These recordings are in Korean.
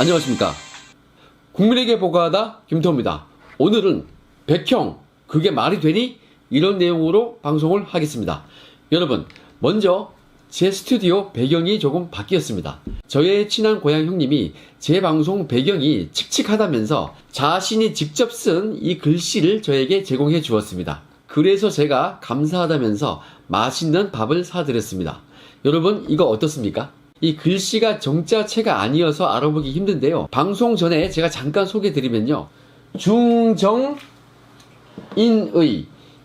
안녕하십니까. 국민에게 보고하다 김태호입니다. 오늘은 백형 그게 말이 되니? 이런 내용으로 방송을 하겠습니다. 여러분, 먼저 제 스튜디오 배경이 조금 바뀌었습니다. 저의 친한 고향 형님이 제 방송 배경이 칙칙하다면서 자신이 직접 쓴 이 글씨를 저에게 제공해 주었습니다. 그래서 제가 감사하다면서 맛있는 밥을 사드렸습니다. 여러분, 이거 어떻습니까? 이 글씨가 정자체가 아니어서 알아보기 힘든데요. 방송 전에 제가 잠깐 소개드리면요. 중정인의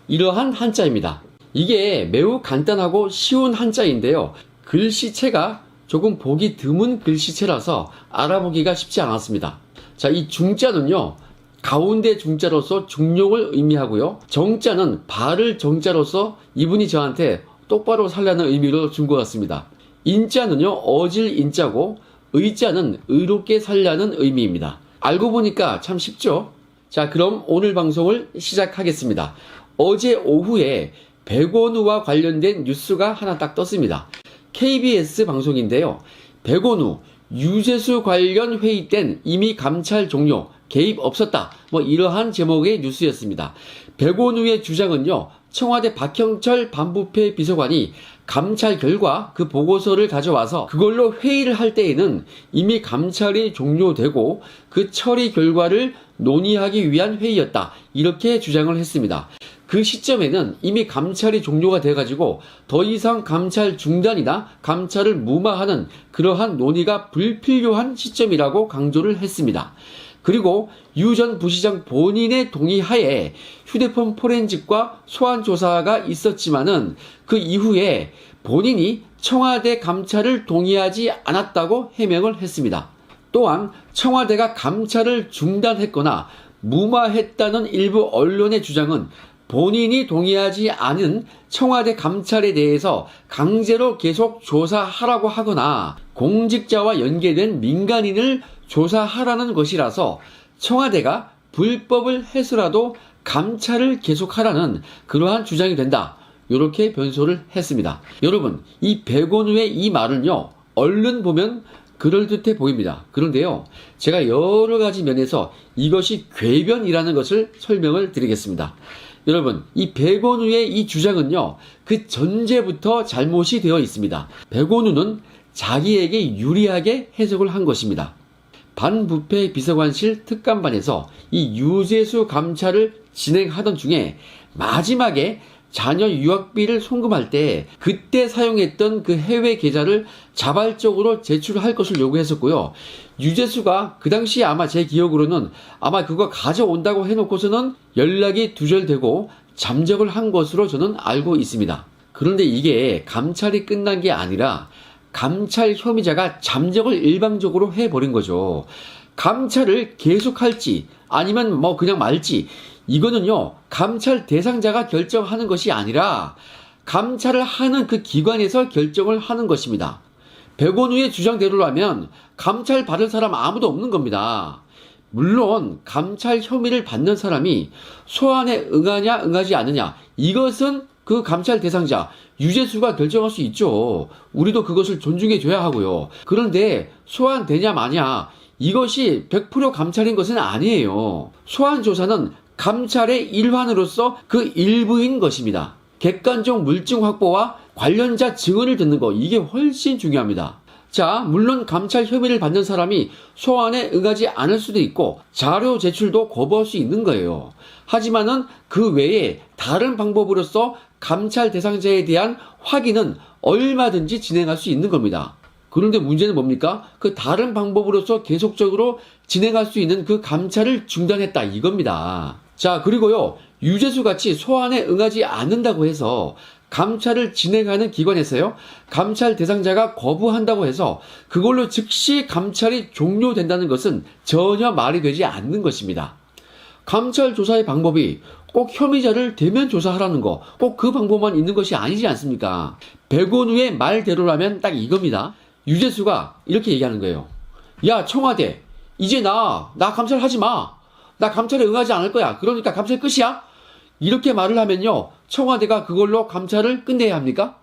이러한 한자입니다. 이게 매우 간단하고 쉬운 한자인데요. 글씨체가 조금 보기 드문 글씨체라서 알아보기가 쉽지 않았습니다. 자, 이 중자는요. 가운데 중자로서 중용을 의미하고요. 정자는 발을 정자로서 이분이 저한테 똑바로 살라는 의미로 준 것 같습니다. 인자는요, 어질 인자고, 의자는 의롭게 살라는 의미입니다. 알고 보니까 참 쉽죠? 자, 그럼 오늘 방송을 시작하겠습니다. 어제 오후에 백원우와 관련된 뉴스가 하나 딱 떴습니다. KBS 방송인데요. 백원우, 유재수 관련 회의 땐 이미 감찰 종료, 개입 없었다. 이러한 제목의 뉴스였습니다. 백원우의 주장은요. 청와대 박형철 반부패 비서관이 감찰 결과 그 보고서를 가져와서 그걸로 회의를 할 때에는 이미 감찰이 종료되고 그 처리 결과를 논의하기 위한 회의였다. 이렇게 주장을 했습니다. 그 시점에는 이미 감찰이 종료가 돼가지고 더 이상 감찰 중단이나 감찰을 무마하는 그러한 논의가 불필요한 시점이라고 강조를 했습니다. 그리고 유 전 부시장 본인의 동의하에 휴대폰 포렌식과 소환 조사가 있었지만은 그 이후에 본인이 청와대 감찰을 동의하지 않았다고 해명을 했습니다. 또한 청와대가 감찰을 중단했거나 무마했다는 일부 언론의 주장은 본인이 동의하지 않은 청와대 감찰에 대해서 강제로 계속 조사하라고 하거나 공직자와 연계된 민간인을 조사하라는 것이라서 청와대가 불법을 해서라도 감찰을 계속하라는 그러한 주장이 된다. 이렇게 변소를 했습니다. 여러분, 이 백원우의 이 말은요. 얼른 보면 그럴듯해 보입니다. 그런데요. 제가 여러 가지 면에서 이것이 궤변이라는 것을 설명을 드리겠습니다. 여러분, 이 백원우의 이 주장은요. 그 전제부터 잘못이 되어 있습니다. 백원우는 자기에게 유리하게 해석을 한 것입니다. 반부패 비서관실 특감반에서 이 유재수 감찰을 진행하던 중에 마지막에 자녀 유학비를 송금할 때 그때 사용했던 그 해외 계좌를 자발적으로 제출할 것을 요구했었고요. 유재수가 그 당시 아마 제 기억으로는 아마 그거 가져온다고 해놓고서는 연락이 두절되고 잠적을 한 것으로 저는 알고 있습니다. 그런데 이게 감찰이 끝난 게 아니라 감찰 혐의자가 잠적을 일방적으로 해버린 거죠. 감찰을 계속할지 아니면 그냥 말지 이거는요 감찰 대상자가 결정하는 것이 아니라 감찰을 하는 그 기관에서 결정을 하는 것입니다. 백원우의 주장대로라면 감찰 받을 사람 아무도 없는 겁니다. 물론 감찰 혐의를 받는 사람이 소환에 응하냐 응하지 않느냐 이것은 그 감찰 대상자 유재수가 결정할 수 있죠. 우리도 그것을 존중해 줘야 하고요. 그런데 소환되냐 마냐 이것이 100% 감찰인 것은 아니에요. 소환 조사는 감찰의 일환으로서 그 일부인 것입니다. 객관적 물증 확보와 관련자 증언을 듣는 거 이게 훨씬 중요합니다. 자, 물론 감찰 혐의를 받는 사람이 소환에 응하지 않을 수도 있고 자료 제출도 거부할 수 있는 거예요. 하지만은 그 외에 다른 방법으로서 감찰 대상자에 대한 확인은 얼마든지 진행할 수 있는 겁니다. 그런데 문제는 뭡니까? 그 다른 방법으로서 계속적으로 진행할 수 있는 그 감찰을 중단했다 이겁니다. 자, 그리고요. 유재수 같이 소환에 응하지 않는다고 해서 감찰을 진행하는 기관에서요. 감찰 대상자가 거부한다고 해서 그걸로 즉시 감찰이 종료된다는 것은 전혀 말이 되지 않는 것입니다. 감찰 조사의 방법이 꼭 혐의자를 대면 조사하라는 거, 꼭 그 방법만 있는 것이 아니지 않습니까? 백원우의 말대로라면 딱 이겁니다. 유재수가 이렇게 얘기하는 거예요. 야, 청와대, 이제 나 감찰하지 마. 나 감찰에 응하지 않을 거야. 그러니까 감찰 끝이야? 이렇게 말을 하면요. 청와대가 그걸로 감찰을 끝내야 합니까?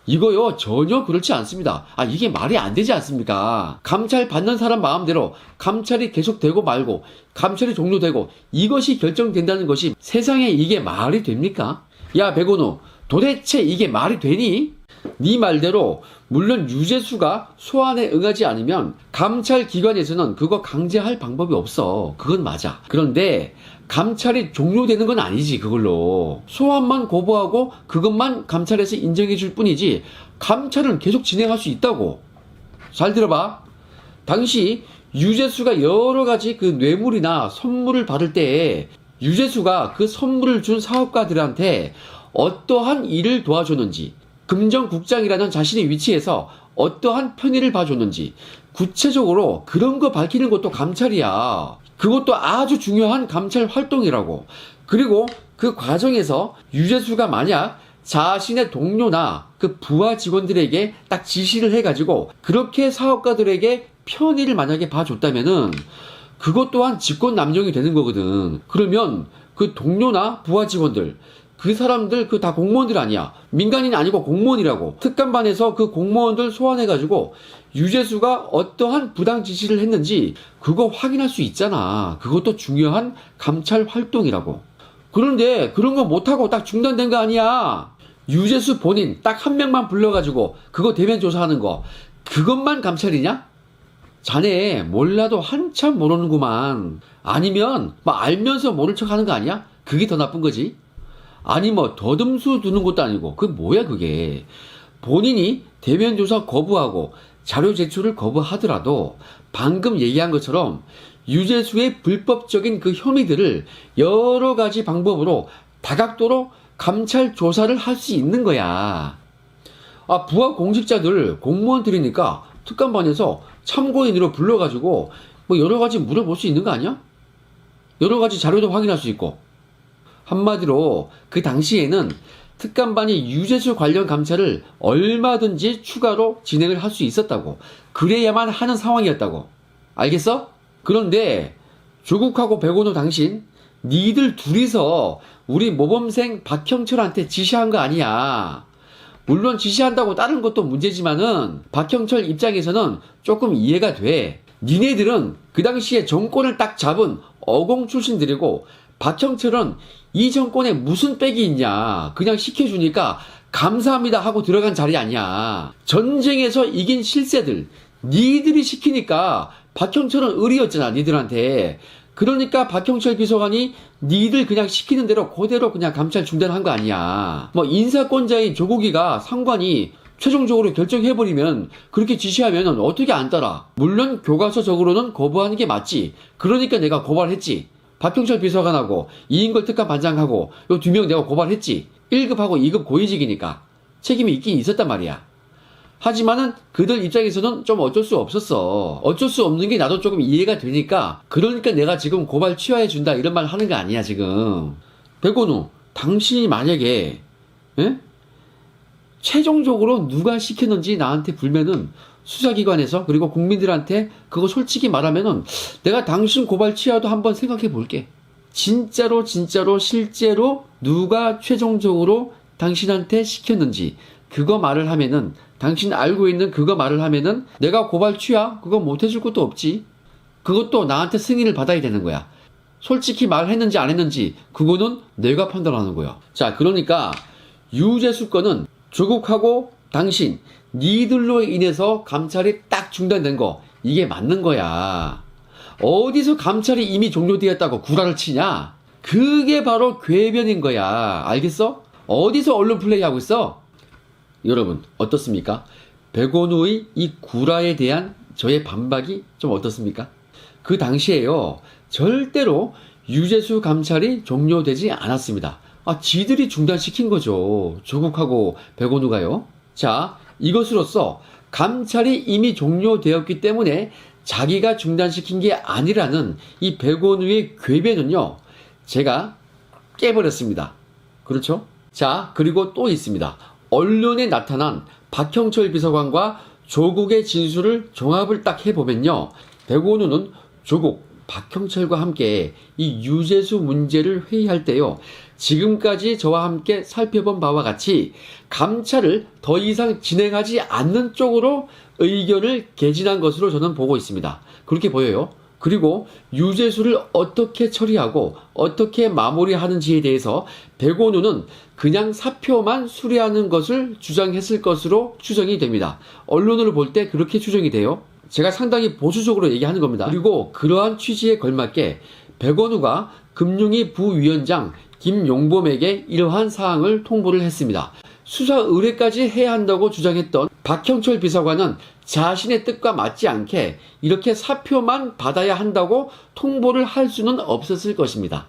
이거요, 전혀 그렇지 않습니다. 이게 말이 안 되지 않습니까? 감찰 받는 사람 마음대로 감찰이 계속되고 말고, 감찰이 종료되고, 이것이 결정된다는 것이 세상에 이게 말이 됩니까? 야, 백원우, 도대체 이게 말이 되니? 네 말대로 물론 유재수가 소환에 응하지 않으면 감찰 기관에서는 그거 강제할 방법이 없어. 그건 맞아. 그런데 감찰이 종료되는 건 아니지. 그걸로 소환만 거부하고 그것만 감찰에서 인정해 줄 뿐이지 감찰은 계속 진행할 수 있다고. 잘 들어봐. 당시 유재수가 여러 가지 그 뇌물이나 선물을 받을 때 유재수가 그 선물을 준 사업가들한테 어떠한 일을 도와줬는지, 금정국장이라는 자신의 위치에서 어떠한 편의를 봐줬는지 구체적으로 그런 거 밝히는 것도 감찰이야. 그것도 아주 중요한 감찰 활동이라고. 그리고 그 과정에서 유재수가 만약 자신의 동료나 그 부하 직원들에게 딱 지시를 해가지고 그렇게 사업가들에게 편의를 만약에 봐줬다면은 그것 또한 직권남용이 되는 거거든. 그러면 그 동료나 부하 직원들, 그 사람들 그 다 공무원들 아니야. 민간인 아니고 공무원이라고. 특감반에서 그 공무원들 소환해가지고 유재수가 어떠한 부당 지시를 했는지 그거 확인할 수 있잖아. 그것도 중요한 감찰 활동이라고. 그런데 그런 거 못하고 딱 중단된 거 아니야. 유재수 본인 딱 한 명만 불러가지고 그거 대면 조사하는 거, 그것만 감찰이냐? 자네 몰라도 한참 모르는구만. 아니면 막 알면서 모른 척 하는 거 아니야? 그게 더 나쁜 거지. 아니 뭐 더듬수 두는 것도 아니고 그게 뭐야 그게. 본인이 대면 조사 거부하고 자료 제출을 거부하더라도 방금 얘기한 것처럼 유재수의 불법적인 그 혐의들을 여러 가지 방법으로 다각도로 감찰 조사를 할 수 있는 거야. 부하 공직자들 공무원들이니까 특감반에서 참고인으로 불러가지고 뭐 여러 가지 물어볼 수 있는 거 아니야? 여러 가지 자료도 확인할 수 있고. 한마디로 그 당시에는 특감반이 유재수 관련 감찰을 얼마든지 추가로 진행을 할 수 있었다고. 그래야만 하는 상황이었다고. 알겠어? 그런데 조국하고 백원우 당신, 니들 둘이서 우리 모범생 박형철한테 지시한 거 아니야. 물론 지시한다고 다른 것도 문제지만은 박형철 입장에서는 조금 이해가 돼. 니네들은 그 당시에 정권을 딱 잡은 어공 출신들이고 박형철은 이 정권에 무슨 빽이 있냐. 그냥 시켜주니까 감사합니다 하고 들어간 자리 아니야. 전쟁에서 이긴 실세들, 니들이 시키니까 박형철은 의리였잖아, 니들한테. 그러니까 박형철 비서관이 니들 그냥 시키는 대로 그대로 그냥 감찰 중단한 거 아니야. 뭐 인사권자인 조국이가 상관이 최종적으로 결정해버리면 그렇게 지시하면 어떻게 안 따라. 물론 교과서적으로는 거부하는 게 맞지. 그러니까 내가 고발했지. 박형철 비서관하고 이인걸 특감 반장하고 요 2명 내가 고발했지. 1급하고 2급 고위직이니까 책임이 있긴 있었단 말이야. 하지만은 그들 입장에서는 좀 어쩔 수 없었어. 어쩔 수 없는 게 나도 조금 이해가 되니까, 그러니까 내가 지금 고발 취하해준다 이런 말 하는 거 아니야 지금. 백원우, 당신이 만약에 최종적으로 누가 시켰는지 나한테 불면은 수사기관에서 그리고 국민들한테 그거 솔직히 말하면은 내가 당신 고발 취하도 한번 생각해 볼게. 진짜로 실제로 누가 최종적으로 당신한테 시켰는지 그거 말을 하면은, 당신 알고 있는 그거 말을 하면은 내가 고발 취하 그거 못 해줄 것도 없지. 그것도 나한테 승인을 받아야 되는 거야. 솔직히 말했는지 안 했는지 그거는 내가 판단하는 거야. 자, 그러니까 유재수 건은 조국하고 당신 니들로 인해서 감찰이 딱 중단된 거, 이게 맞는 거야. 어디서 감찰이 이미 종료되었다고 구라를 치냐? 그게 바로 궤변인 거야. 알겠어? 어디서 언론 플레이하고 있어? 여러분 어떻습니까? 백원우의 이 구라에 대한 저의 반박이 좀 어떻습니까? 그 당시에요, 절대로 유재수 감찰이 종료되지 않았습니다. 지들이 중단시킨 거죠. 조국하고 백원우가요. 자, 이것으로써 감찰이 이미 종료되었기 때문에 자기가 중단시킨 게 아니라는 이 백원우의 궤변은요, 제가 깨버렸습니다. 그렇죠? 자, 그리고 또 있습니다. 언론에 나타난 박형철 비서관과 조국의 진술을 종합을 딱 해보면요, 백원우는 조국, 박형철과 함께 이 유재수 문제를 회의할 때요, 지금까지 저와 함께 살펴본 바와 같이 감찰을 더 이상 진행하지 않는 쪽으로 의견을 개진한 것으로 저는 보고 있습니다. 그렇게 보여요. 그리고 유재수를 어떻게 처리하고 어떻게 마무리하는지에 대해서 백원우는 그냥 사표만 수리하는 것을 주장했을 것으로 추정이 됩니다. 언론으로 볼 때 그렇게 추정이 돼요. 제가 상당히 보수적으로 얘기하는 겁니다. 그리고 그러한 취지에 걸맞게 백원우가 금융위 부위원장 김용범에게 이러한 사항을 통보를 했습니다. 수사 의뢰까지 해야 한다고 주장했던 박형철 비서관은 자신의 뜻과 맞지 않게 이렇게 사표만 받아야 한다고 통보를 할 수는 없었을 것입니다.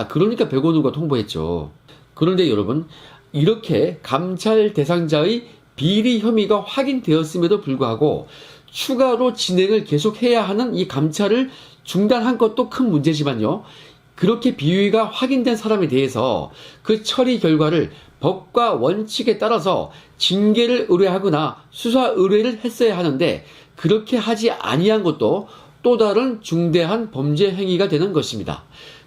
그러니까 백원우가 통보했죠. 그런데 여러분, 이렇게 감찰 대상자의 비리 혐의가 확인되었음에도 불구하고 추가로 진행을 계속해야 하는 이 감찰을 중단한 것도 큰 문제지만요, 그렇게 비위가 확인된 사람에 대해서 그 처리 결과를 법과 원칙에 따라서 징계를 의뢰하거나 수사 의뢰를 했어야 하는데 그렇게 하지 아니한 것도 또 다른 중대한 범죄 행위가 되는 것입니다.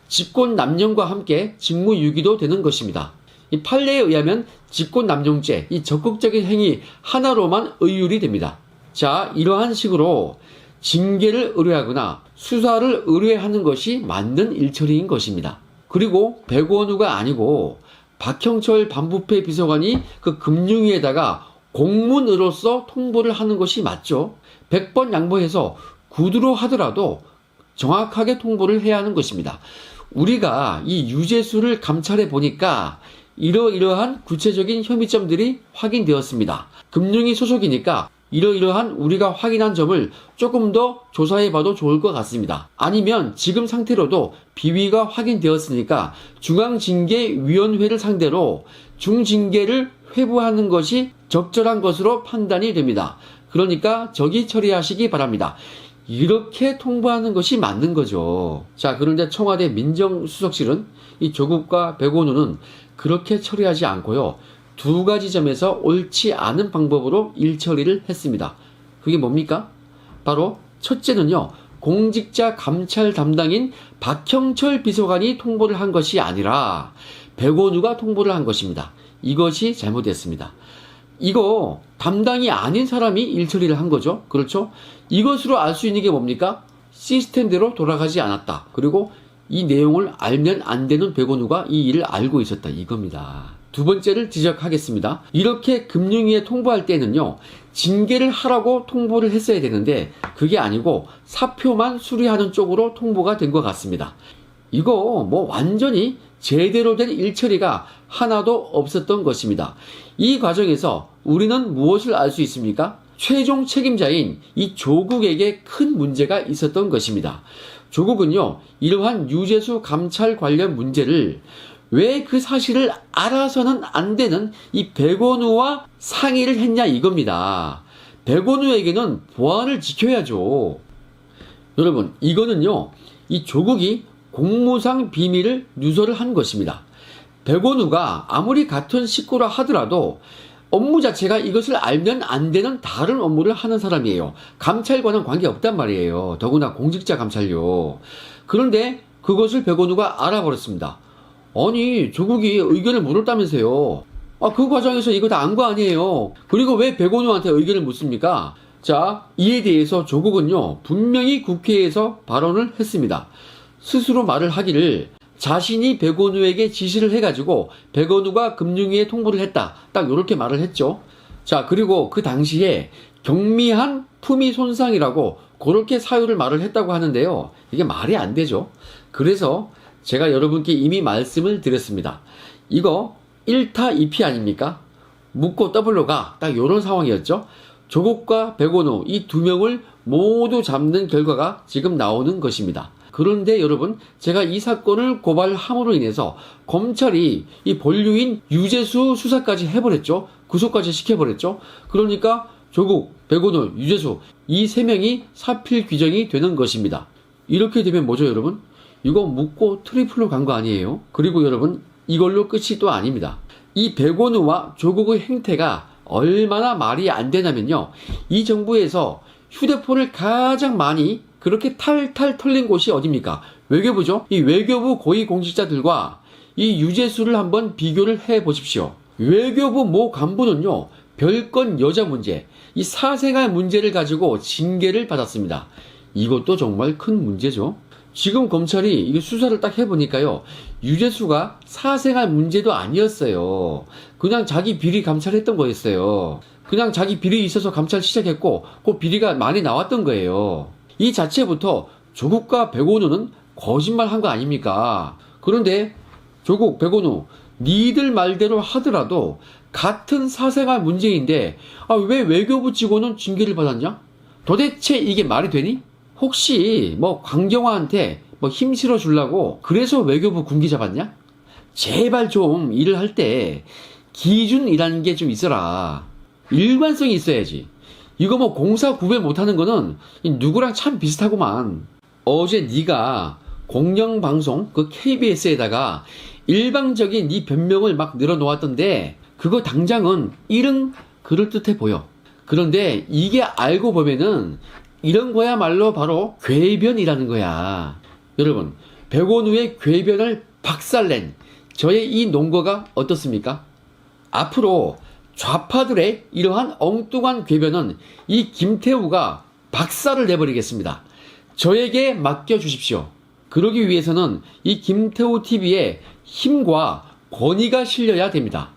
직권남용과 함께 직무유기도 되는 것입니다. 이 판례에 의하면 직권남용죄, 이 적극적인 행위 하나로만 의율이 됩니다. 자, 이러한 식으로 징계를 의뢰하거나 수사를 의뢰하는 것이 맞는 일처리인 것입니다. 그리고 백원우가 아니고 박형철 반부패 비서관이 그 금융위에다가 공문으로서 통보를 하는 것이 맞죠. 100번 양보해서 구두로 하더라도 정확하게 통보를 해야 하는 것입니다. 우리가 이 유재수를 감찰해 보니까 이러이러한 구체적인 혐의점들이 확인되었습니다. 금융위 소속이니까 이러이러한 우리가 확인한 점을 조금 더 조사해 봐도 좋을 것 같습니다. 아니면 지금 상태로도 비위가 확인되었으니까 중앙징계위원회를 상대로 중징계를 회부하는 것이 적절한 것으로 판단이 됩니다. 그러니까 저기 처리하시기 바랍니다. 이렇게 통보하는 것이 맞는 거죠. 자, 그런데 청와대 민정수석실은 이 조국과 백원우는 그렇게 처리하지 않고요, 두 가지 점에서 옳지 않은 방법으로 일처리를 했습니다. 그게 뭡니까? 바로 첫째는요, 공직자 감찰 담당인 박형철 비서관이 통보를 한 것이 아니라 백원우가 통보를 한 것입니다. 이것이 잘못됐습니다. 이거 담당이 아닌 사람이 일처리를 한 거죠. 그렇죠? 이것으로 알 수 있는 게 뭡니까? 시스템대로 돌아가지 않았다. 그리고 이 내용을 알면 안 되는 백원우가 이 일을 알고 있었다. 이겁니다. 두 번째를 지적하겠습니다. 이렇게 금융위에 통보할 때는요, 징계를 하라고 통보를 했어야 되는데 그게 아니고 사표만 수리하는 쪽으로 통보가 된 것 같습니다. 이거 뭐 완전히 제대로 된 일처리가 하나도 없었던 것입니다. 이 과정에서 우리는 무엇을 알 수 있습니까? 최종 책임자인 이 조국에게 큰 문제가 있었던 것입니다. 조국은요, 이러한 유재수 감찰 관련 문제를 왜 그 사실을 알아서는 안 되는 이 백원우와 상의를 했냐 이겁니다. 백원우에게는 보안을 지켜야죠. 여러분, 이거는요, 이 조국이 공무상 비밀을 누설을 한 것입니다. 백원우가 아무리 같은 식구라 하더라도 업무 자체가 이것을 알면 안 되는 다른 업무를 하는 사람이에요. 감찰과는 관계없단 말이에요. 더구나 공직자 감찰요. 그런데 그것을 백원우가 알아버렸습니다. 아니, 조국이 의견을 물었다면서요. 그 과정에서 이거 다 안 거 아니에요. 그리고 왜 백원우한테 의견을 묻습니까? 자, 이에 대해서 조국은요, 분명히 국회에서 발언을 했습니다. 스스로 말을 하기를 자신이 백원우에게 지시를 해가지고 백원우가 금융위에 통보를 했다. 딱 이렇게 말을 했죠. 자, 그리고 그 당시에 경미한 품위 손상이라고 그렇게 사유를 말을 했다고 하는데요. 이게 말이 안 되죠. 그래서 제가 여러분께 이미 말씀을 드렸습니다. 이거 1타 2피 아닙니까? 묻고 더블로 가. 딱 이런 상황이었죠. 조국과 백원우 이 두 명을 모두 잡는 결과가 지금 나오는 것입니다. 그런데 여러분, 제가 이 사건을 고발함으로 인해서 검찰이 이 본류인 유재수 수사까지 해버렸죠. 구속까지 시켜버렸죠. 그러니까 조국, 백원우, 유재수 이 세 명이 사필 규정이 되는 것입니다. 이렇게 되면 뭐죠, 여러분? 이거 묻고 트리플로 간 거 아니에요? 그리고 여러분, 이걸로 끝이 또 아닙니다. 이 백원우와 조국의 행태가 얼마나 말이 안 되냐면요, 이 정부에서 휴대폰을 가장 많이 그렇게 탈탈 털린 곳이 어딥니까? 외교부죠. 이 외교부 고위공직자들과 이 유재수를 한번 비교를 해 보십시오. 외교부 모 간부는요, 별건 여자 문제, 이 사생활 문제를 가지고 징계를 받았습니다. 이것도 정말 큰 문제죠. 지금 검찰이 이게 수사를 딱 해보니까요, 유재수가 사생활 문제도 아니었어요. 그냥 자기 비리 감찰했던 거였어요. 그냥 자기 비리 있어서 감찰 시작했고, 그 비리가 많이 나왔던 거예요. 이 자체부터 조국과 백원우는 거짓말 한 거 아닙니까? 그런데 조국, 백원우, 니들 말대로 하더라도 같은 사생활 문제인데 왜 외교부 직원은 징계를 받았냐? 도대체 이게 말이 되니? 혹시 뭐 강경화한테 뭐 힘 실어 주려고 그래서 외교부 군기 잡았냐? 제발 좀 일을 할 때 기준이라는 게 좀 있어라. 일관성이 있어야지. 이거 뭐 공사 구별 못하는 거는 누구랑 참 비슷하구만. 어제 네가 공영방송 그 KBS에다가 일방적인 네 변명을 막 늘어놓았던데 그거 당장은 이른 그럴듯해 보여. 그런데 이게 알고 보면은 이런 거야말로 바로 궤변이라는 거야. 여러분, 백원우의 궤변을 박살낸 저의 이 논거가 어떻습니까? 앞으로 좌파들의 이러한 엉뚱한 궤변은 이 김태우가 박살을 내버리겠습니다. 저에게 맡겨주십시오. 그러기 위해서는 이 김태우 TV에 힘과 권위가 실려야 됩니다.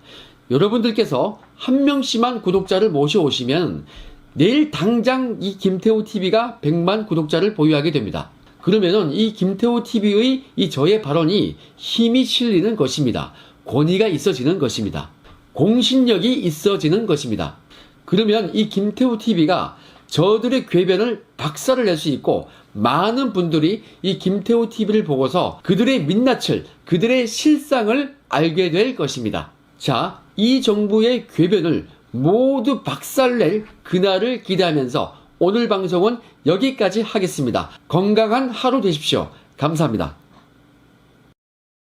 여러분들께서 한 명씩만 구독자를 모셔오시면 내일 당장 이 김태우 TV가 100만 구독자를 보유하게 됩니다. 그러면은 이 김태우 TV의 이 저의 발언이 힘이 실리는 것입니다. 권위가 있어지는 것입니다. 공신력이 있어지는 것입니다. 그러면 이 김태우 TV가 저들의 궤변을 박살을 낼 수 있고 많은 분들이 이 김태우 TV를 보고서 그들의 민낯을, 그들의 실상을 알게 될 것입니다. 자, 이 정부의 궤변을 모두 박살낼 그날을 기대하면서 오늘 방송은 여기까지 하겠습니다. 건강한 하루 되십시오. 감사합니다.